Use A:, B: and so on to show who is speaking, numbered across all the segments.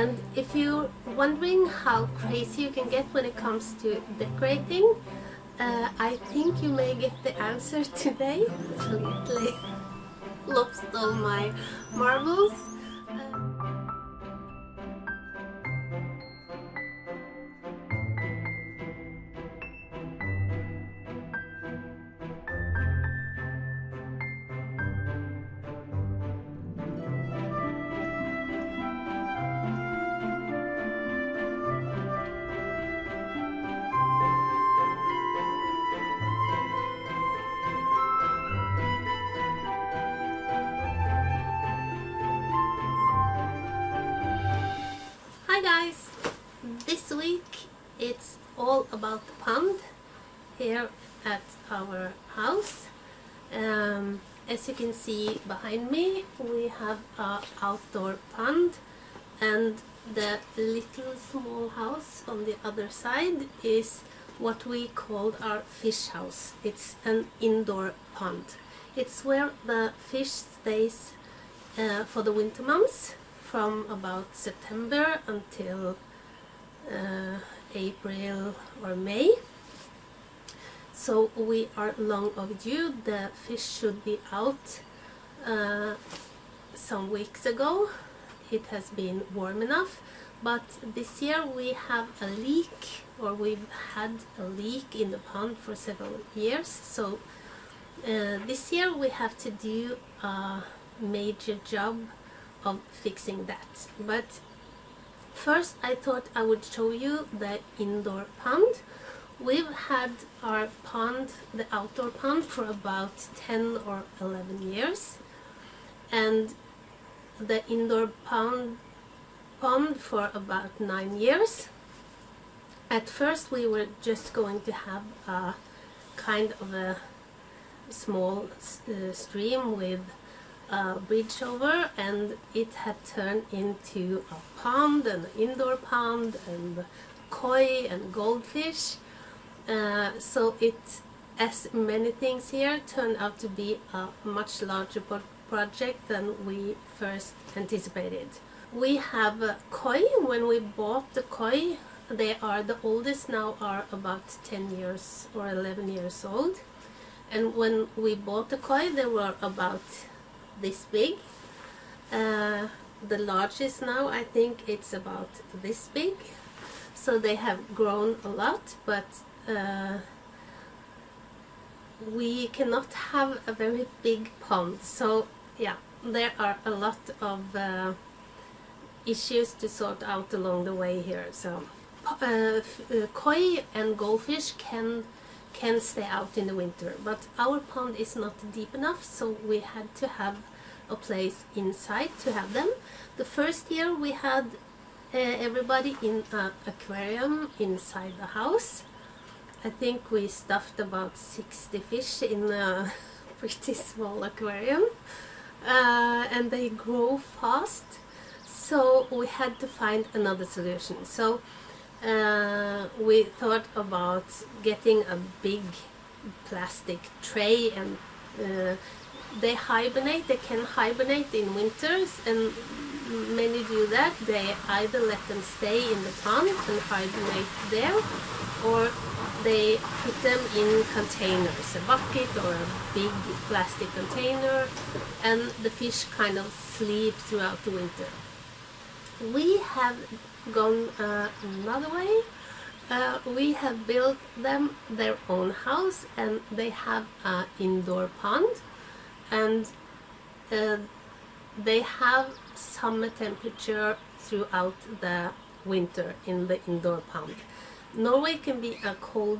A: And if you're wondering how crazy you can get when it comes to decorating, I think you may get the answer today. Absolutely lost all my marbles. Hi guys! This week it's all about the pond here at our house. As you can see behind me, we have an outdoor pond, and the little small house on the other side is what we call our fish house. It's an indoor pond. It's where the fish stays for the winter months, from about September until April or May. So we are long overdue. The fish should be out some weeks ago. It has been warm enough, but this year we have a leak, or we've had a leak in the pond for several years. So this year we have to do a major job of fixing that. But first I thought I would show you the indoor pond. We've had our pond, the outdoor pond, for about 10 or 11 years, and the indoor pond for about 9 years. At first we were just going to have a kind of a small stream with a bridge over, and it had turned into a pond, an indoor pond, and koi and goldfish. So it, as many things here, turned out to be a much larger project than we first anticipated. We have a koi. When we bought the koi, they are the oldest now, are about 10 years or 11 years old. And when we bought the koi, they were about this big. The largest now, I think it's about this big. So they have grown a lot, but we cannot have a very big pond. So yeah, there are a lot of issues to sort out along the way here. So koi and goldfish can stay out in the winter, but our pond is not deep enough, so we had to have a place inside to have them. The first year we had everybody in an aquarium inside the house. I think we stuffed about 60 fish in a pretty small aquarium, and they grow fast, so we had to find another solution. So we thought about getting a big plastic tray, and they can hibernate in winters, and many do that. They either let them stay in the pond and hibernate there, or they put them in containers, a bucket or a big plastic container, and the fish kind of sleep throughout the winter. We have gone another way. We have built them their own house, and they have an indoor pond, and they have summer temperature throughout the winter in the indoor pond. Norway can be a cold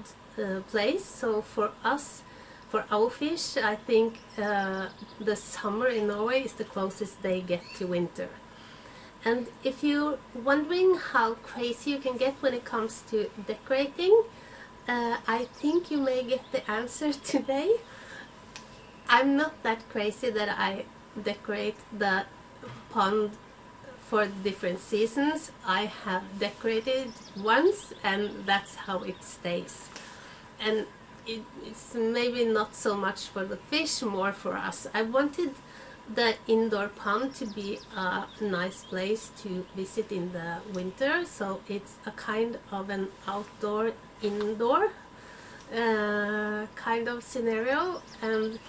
A: place, so for us, for our fish, I think the summer in Norway is the closest they get to winter. And if you're wondering how crazy you can get when it comes to decorating, I think you may get the answer today. I'm not that crazy that I decorate the pond for different seasons. I have decorated once, and that's how it stays. And it's maybe not so much for the fish, more for us. I wanted the indoor pond to be a nice place to visit in the winter, so it's a kind of an outdoor indoor kind of scenario. And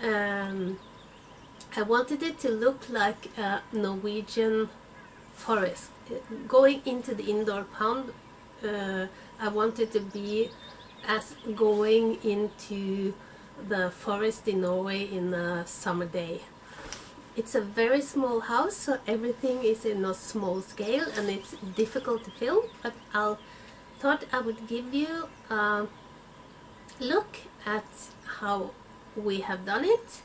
A: I wanted it to look like a Norwegian forest. Going into the indoor pond, I wanted to be as going into the forest in Norway in a summer day. It's a very small house, so everything is in a small scale and it's difficult to film, but I thought I would give you a look at how we have done it.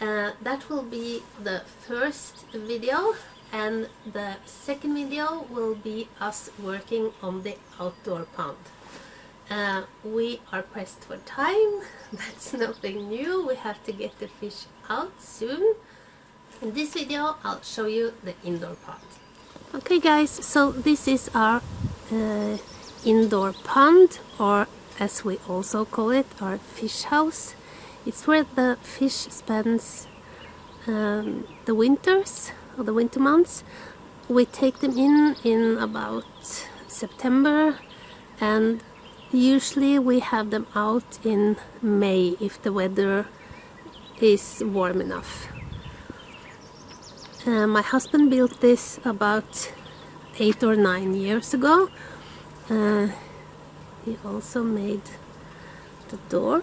A: That will be the first video, and the second video will be us working on the outdoor pond. We are pressed for time. That's nothing new. We have to get the fish out soon. In this video I'll show you the indoor pond. Okay guys, so this is our indoor pond, or as we also call it, our fish house. It's where the fish spends the winters, or the winter months. We take them in about September, and usually we have them out in May if the weather is warm enough. My husband built this about 8 or 9 years ago. He also made the door.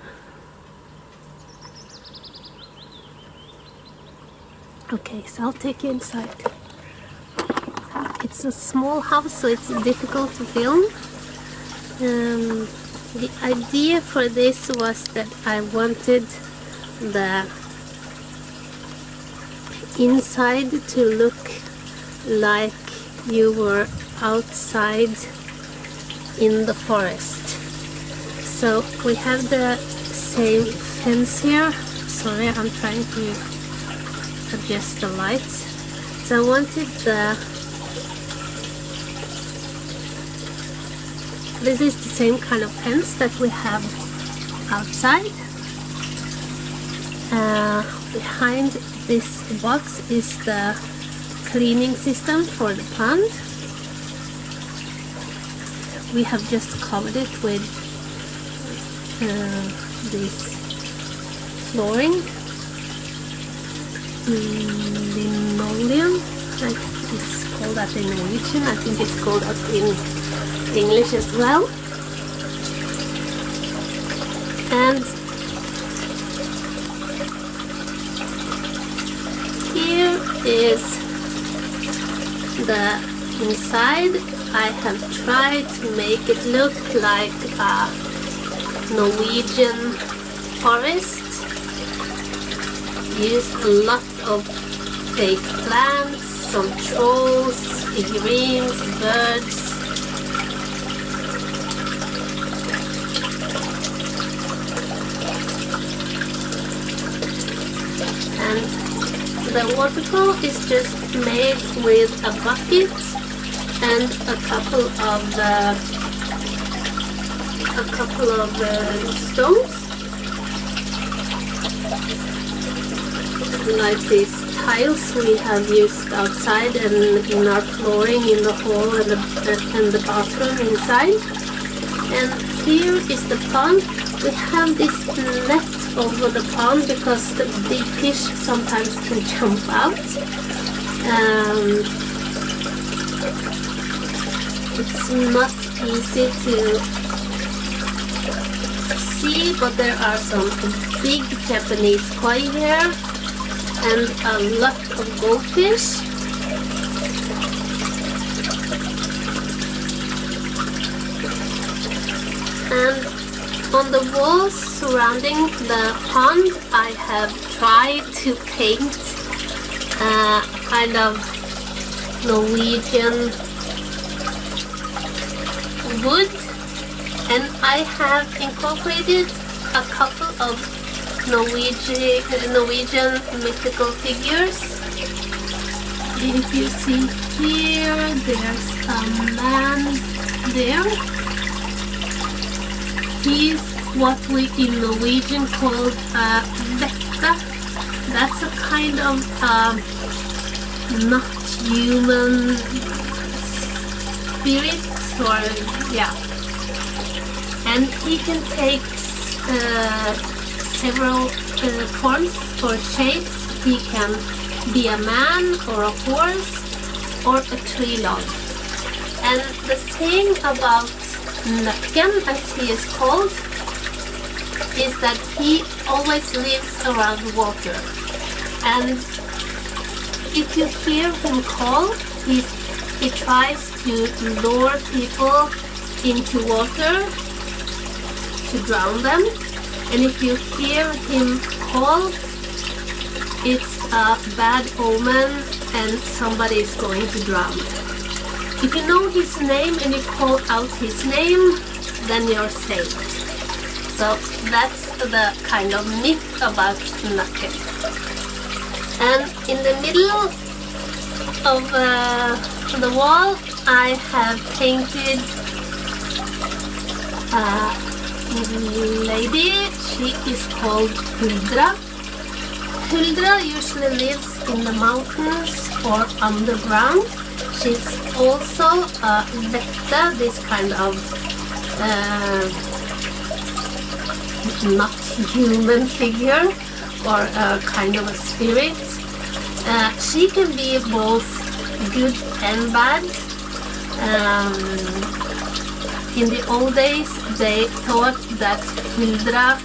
A: Okay, so I'll take you inside. It's a small house, so it's difficult to film. The idea for this was that I wanted the inside to look like you were outside in the forest. So we have the same fence here. Sorry, I'm trying to adjust the lights. So I wanted this is the same kind of fence that we have outside. Behind this box is the cleaning system for the pond. We have just covered it with this flooring, linoleum. It's called that in Norwegian. I think it's called that in English as well. And here is the inside. I have tried to make it look like a Norwegian forest. Used a lot of fake plants, some trolls, figurines, birds. And the waterfall is just made with a bucket and a couple of stones, like these tiles we have used outside and in our flooring in the hall and the bathroom inside. And here is the pond. We have this net over the pond because the big fish sometimes can jump out. It's not easy to see, but there are some big Japanese koi here and a lot of goldfish. And on the walls surrounding the pond I have tried to paint a kind of Norwegian wood, and I have incorporated a couple of Norwegian mythical figures. If you see here, there's a man there. He's what we in Norwegian call a vette. that's a kind of not human spirit, or yeah. And he can take several forms or shapes. He can be a man or a horse or a tree log. And the thing about Nøkken, as he is called, is that he always lives around water. And if you hear him call, he tries to lure people into water to drown them. And if you hear him call, it's a bad omen and somebody is going to drown. If you know his name and you call out his name, then you're saved. So that's the kind of myth about Nøkken. And in the middle of the wall, I have painted a lady. She is called Huldra. Huldra usually lives in the mountains or underground. She's also a vette, this kind of not human figure, or a kind of a spirit. She can be both good and bad. In the old days, they thought that Huldra,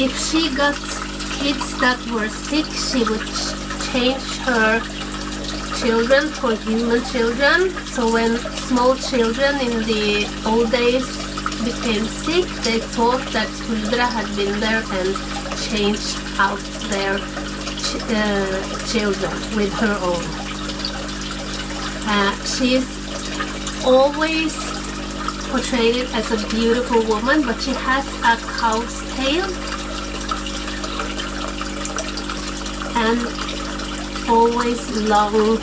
A: if she got kids that were sick, she would change her children for human children. So when small children in the old days became sick, they thought that Huldra had been there and changed out their children with her own. She is always portrayed as a beautiful woman, but she has a cow's tail and always long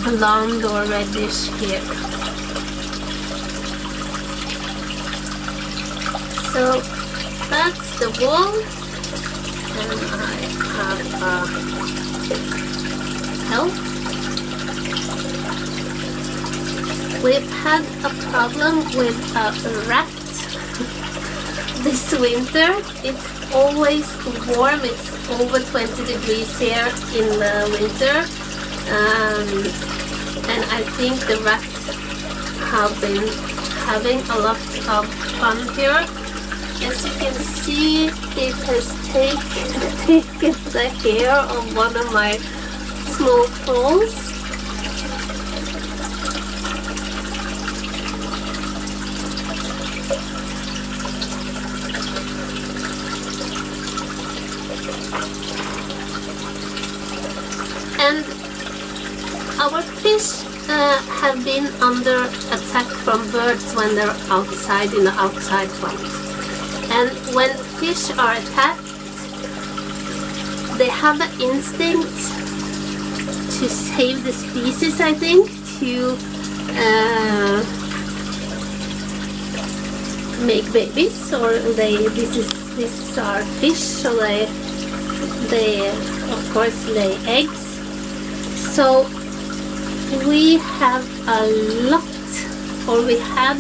A: blonde or reddish hair. So that's the wall, and I have a help. We've had a problem with a rat this winter. It's always warm. It's over 20 degrees here in the winter, and I think the rats have been having a lot of fun here. As you can see, it has taken the hair of one of my small prawns. And our fish have been under attack from birds when they're outside in the outside pond. And when fish are attacked, they have the instinct to save the species, I think, to make babies, or this is our fish, so they of course lay eggs. So we have a lot, or we had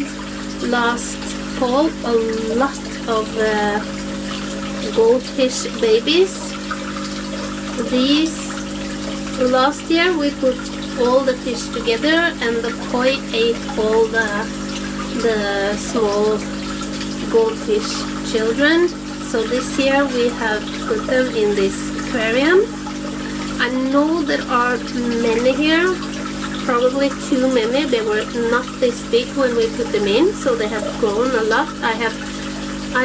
A: last fall a lot of goldfish babies. These last year we put all the fish together, and the koi ate all the small goldfish children. So this year we have put them in this aquarium. I know there are many here, probably too many. They were not this big when we put them in, so they have grown a lot. I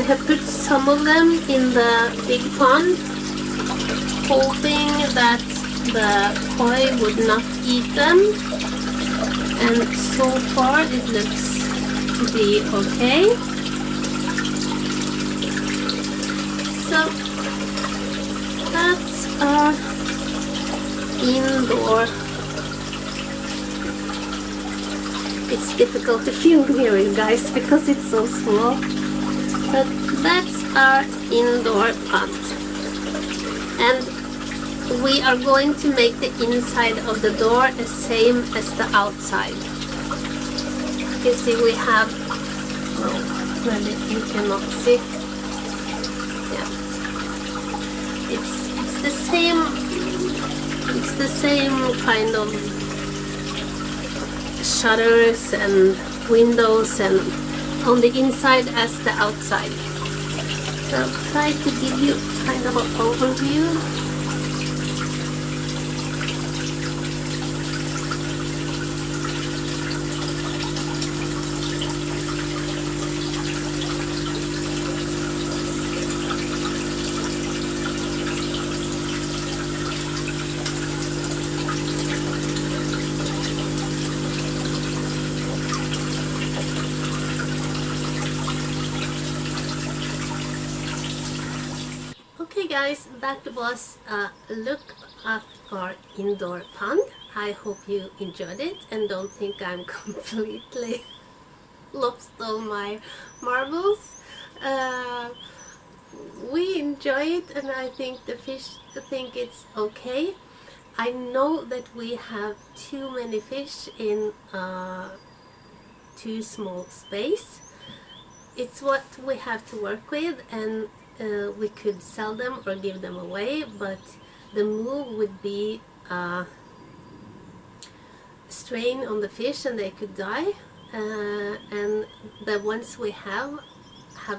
A: have put some of them in the big pond, hoping that the koi would not eat them, and so far it looks to be okay. So that's our indoor. It's difficult to film here, guys, because it's so small. But that's our indoor pond. And we are going to make the inside of the door the same as the outside. You see we have, well, maybe you cannot see. Yeah, it's the same kind of shutters and windows and on the inside as the outside. So I'll try to give you kind of an overview. Okay guys, that was a look at our indoor pond. I hope you enjoyed it and don't think I'm completely lost all my marbles. We enjoy it and I think the fish think it's okay. I know that we have too many fish in too small space. It's what we have to work with, and we could sell them or give them away, but the move would be strain on the fish and they could die. And the ones we have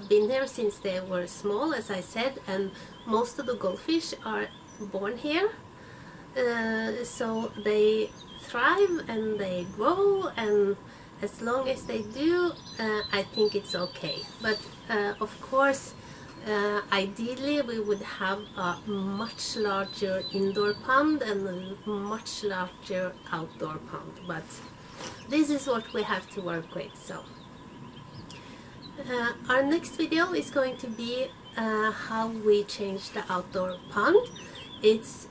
A: been here since they were small, as I said, and most of the goldfish are born here. So they thrive and they grow, and as long as they do, I think it's okay. But of course, ideally we would have a much larger indoor pond and a much larger outdoor pond, but this is what we have to work with. So our next video is going to be how we change the outdoor pond. It's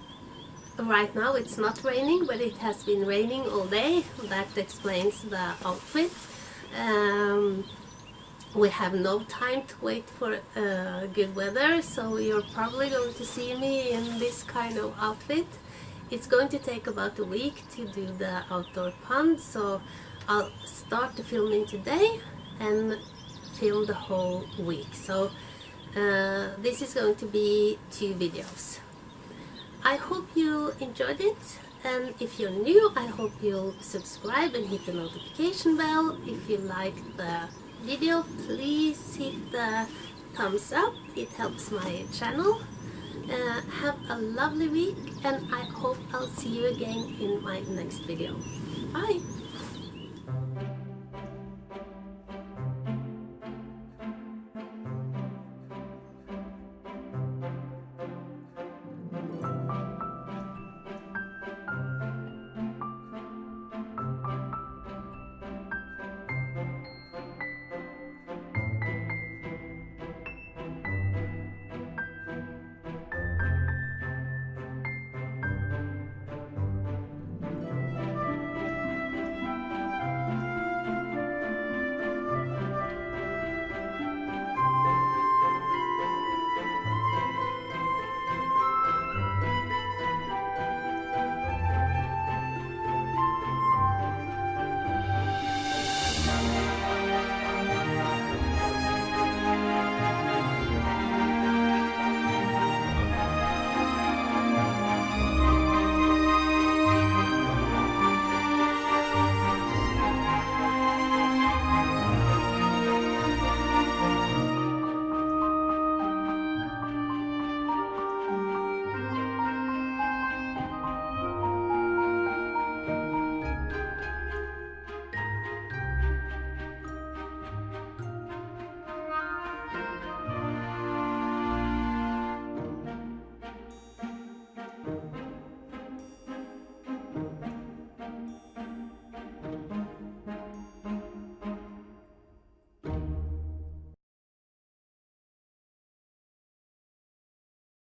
A: right now it's not raining, but it has been raining all day. That explains the outfit. We have no time to wait for good weather, so you're probably going to see me in this kind of outfit. It's going to take about a week to do the outdoor pond, so I'll start the filming today and film the whole week. So this is going to be 2 videos. I hope you enjoyed it, and if you're new, I hope you'll subscribe and hit the notification bell. If you liked the video, please hit the thumbs up, it helps my channel. Have a lovely week, and I hope I'll see you again in my next video. Bye!